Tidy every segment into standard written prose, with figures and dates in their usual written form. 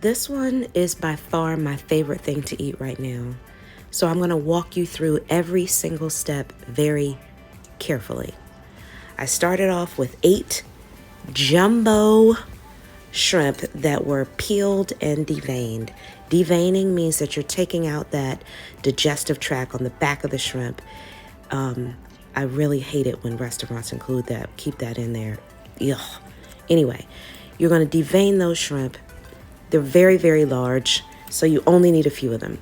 This one is by far my favorite thing to eat right now. So I'm going to walk you through every single step very carefully. I started off with 8 jumbo shrimp that were peeled and deveined. Deveining means that you're taking out that digestive tract on the back of the shrimp. I really hate it when restaurants include that, keep that in there. Ugh. Anyway, you're going to devein those shrimp. They're very, very large, so you only need a few of them.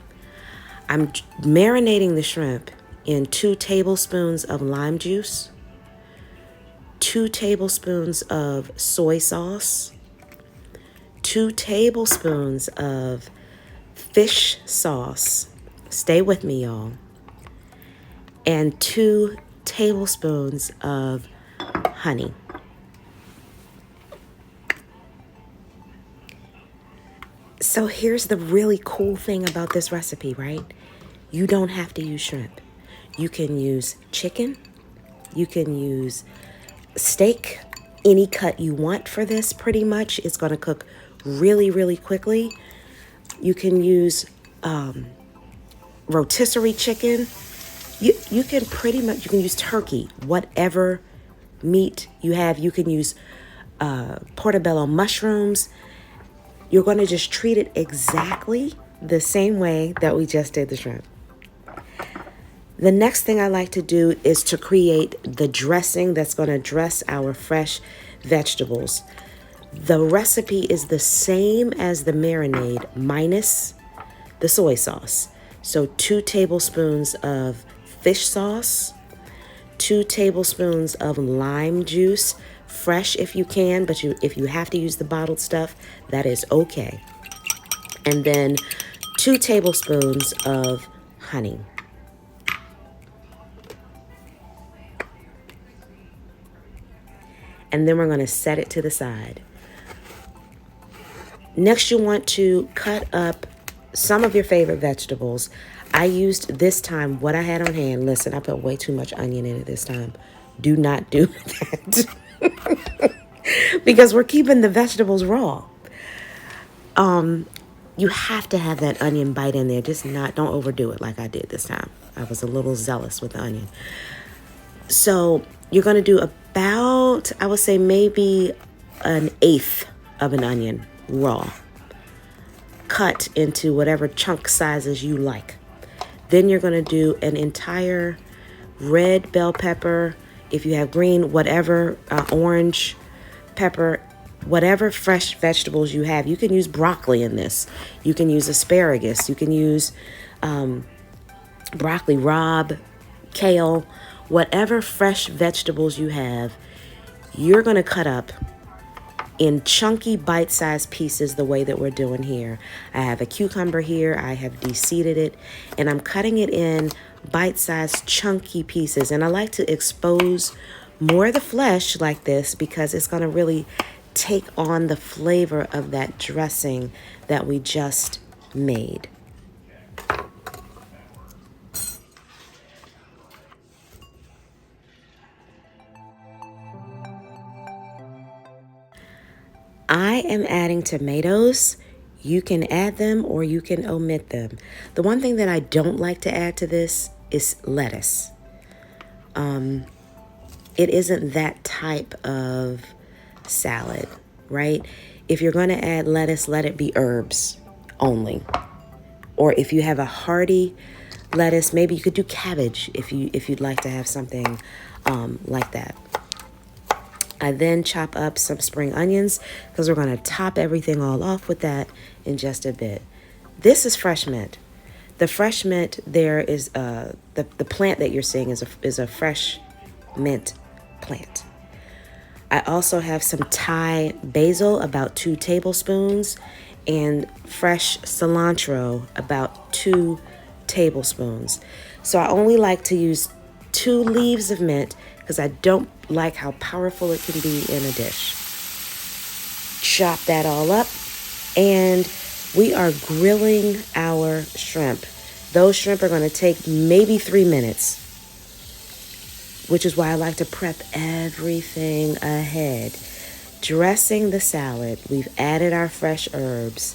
I'm marinating the shrimp in 2 tablespoons of lime juice, 2 tablespoons of soy sauce, 2 tablespoons of fish sauce. Stay with me, y'all. And 2 tablespoons of honey. So here's the really cool thing about this recipe, right? You don't have to use shrimp. You can use chicken. You can use steak. Any cut you want for this, pretty much. It's going to cook really, really quickly. You can use rotisserie chicken. You can pretty much, you can use turkey, whatever meat you have. You can use portobello mushrooms. You're going to just treat it exactly the same way that we just did the shrimp. The next thing I like to do is to create the dressing that's going to dress our fresh vegetables. The recipe is the same as the marinade minus the soy sauce. So 2 tablespoons of fish sauce, 2 tablespoons of lime juice, fresh if you can, but if you have to use the bottled stuff, that is okay. And then 2 tablespoons of honey. And then we're going to set it to the side. Next, you want to cut up some of your favorite vegetables. I used this time what I had on hand. Listen, I put way too much onion in it this time. Do not do that. Because we're keeping the vegetables raw. You have to have that onion bite in there. Don't overdo it like I did this time. I was a little zealous with the onion. So you're going to do about, I would say maybe 1/8 of an onion raw. Cut into whatever chunk sizes you like. Then you're going to do an entire red bell pepper. If you have green, whatever, orange pepper, whatever fresh vegetables you have. You can use broccoli in this. You can use asparagus. You can use broccoli rabe, kale, whatever fresh vegetables you have. You're going to cut up in chunky bite-sized pieces the way that we're doing here. I have a cucumber here. I have de-seeded it, and I'm cutting it in bite-sized chunky pieces. And I like to expose more of the flesh like this because it's going to really take on the flavor of that dressing that we just made. I am adding tomatoes. You can add them or you can omit them. The one thing that I don't like to add to this is lettuce. It isn't that type of salad, right? If you're going to add lettuce, let it be herbs only. Or if you have a hearty lettuce, maybe you could do cabbage if you'd like to have something like that. I then chop up some spring onions because we're going to top everything all off with that in just a bit. This is fresh mint. The fresh mint there is the plant that you're seeing is a fresh mint plant. I also have some Thai basil, about 2 tablespoons, and fresh cilantro, about 2 tablespoons. So I only like to use 2 leaves of mint because I don't like how powerful it can be in a dish. Chop that all up, and we are grilling our shrimp. Those shrimp are going to take maybe 3 minutes, which is why I like to prep everything ahead. Dressing the salad, we've added our fresh herbs.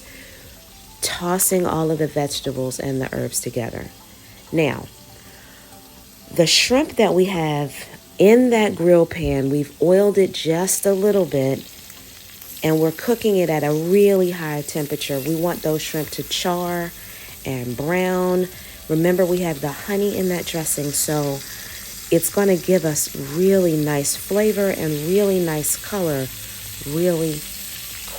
tossing all of the vegetables and the herbs together. Now, the shrimp that we have in that grill pan, we've oiled it just a little bit, and we're cooking it at a really high temperature. We want those shrimp to char and brown. Remember, we have the honey in that dressing, so it's going to give us really nice flavor and really nice color really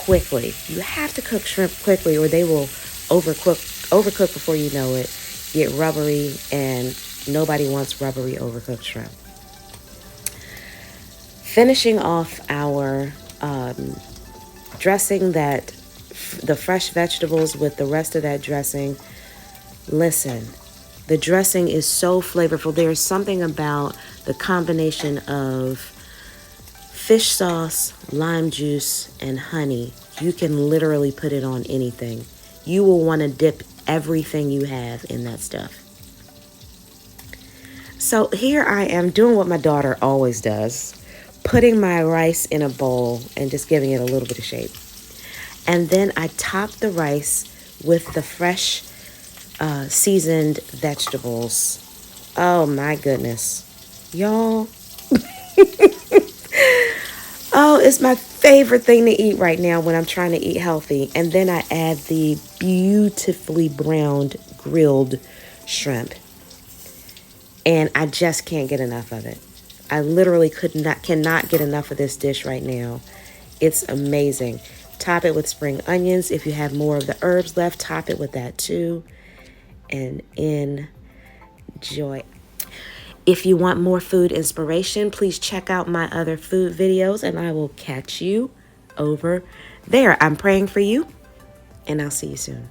quickly. You have to cook shrimp quickly or they will overcook before you know it, get rubbery, and nobody wants rubbery overcooked shrimp. Finishing off our dressing, that the fresh vegetables with the rest of that dressing. Listen, the dressing is so flavorful. There's something about the combination of fish sauce, lime juice, and honey. You can literally put it on anything. You will want to dip everything you have in that stuff. So here I am doing what my daughter always does, putting my rice in a bowl and just giving it a little bit of shape. And then I top the rice with the fresh seasoned vegetables. Oh my goodness, y'all. Oh, it's my favorite thing to eat right now when I'm trying to eat healthy. And then I add the beautifully browned grilled shrimp. And I just can't get enough of it. I literally cannot get enough of this dish right now. It's amazing. Top it with spring onions. If you have more of the herbs left, top it with that too. And enjoy. If you want more food inspiration, please check out my other food videos, and I will catch you over there. I'm praying for you, and I'll see you soon.